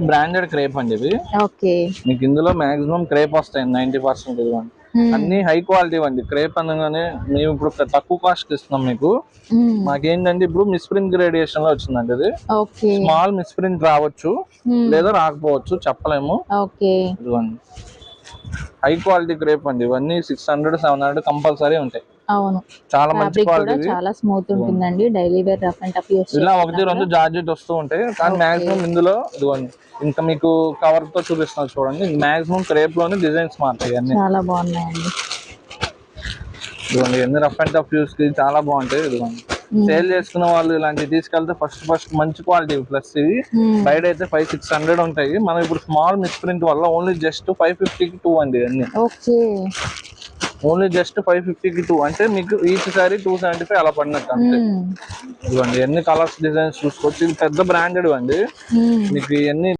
Branded crepe అండి ఇది. Okay. మీకు ఇందులో మాక్సిమం క్రేప్ వస్తాయి 90% ఇదిగోండి. అన్ని హై క్వాలిటీ అండి. క్రేప్ అనగానే మేము ఇప్పుడు తక్కువ కాస్ట్ ఇస్తున్నాం మీకు. మాకేంటంటే ఇప్పుడు మిస్ప్రింట్ గ్రేడియేషన్ లో వచ్చిందండి ఇది. స్మాల్ మిస్ప్రింట్ రావచ్చు లేదా రాకపోవచ్చు, చెప్పలేము. ఇదిగోండి హై క్వాలిటీ క్రేప్ అండి. ఇవన్నీ 600-700 కంపల్సరీ ఉంటాయి. అవును, చాలా మంచి క్వాలిటీ, చాలా స్మూత్ ఉంటుందండి. Daily wear rough and tough use ఇలా 1-2 జార్జెట్ వస్తూ ఉంటాయి. కానీ మాక్సిమం ఇందులో ఇదిగోండి ఇంకా మీకు కవర్ తో చూపిస్తున్నారు చూడండి. మాక్సిమం క్రేప్ లోనే డిజైన్స్ మారుతాయి అన్ని. చాలా బాగున్నాయండి. ఇదిగోండి ఎన్ని రఫ్ అండ్ టఫ్ యూస్ కి చాలా బాగుంటాయి. ఇదిగోండి సేల్ చేసుకున్న వాళ్ళు ఇలాంటివి తీసుకెళ్తే ఫస్ట్ మంచి క్వాలిటీ. ప్లస్ ఇవి బయట అయితే 500-600 ఉంటాయి. మనం ఇప్పుడు స్మాల్ మిస్ప్రింట్ వల్ల ఓన్లీ జస్ట్ 550కి 2 అండి అన్ని. ఓన్లీ జస్ట్ 550కి 2 అంటే మీకు ఈచ్ సారీ 275 అలా పడినట్టు అంతే. ఇదిగోండి ఎన్ని కలర్స్ డిజైన్స్ చూసుకోవచ్చు. ఇది పెద్ద బ్రాండెడ్ అండి. మీకు ఇవన్నీ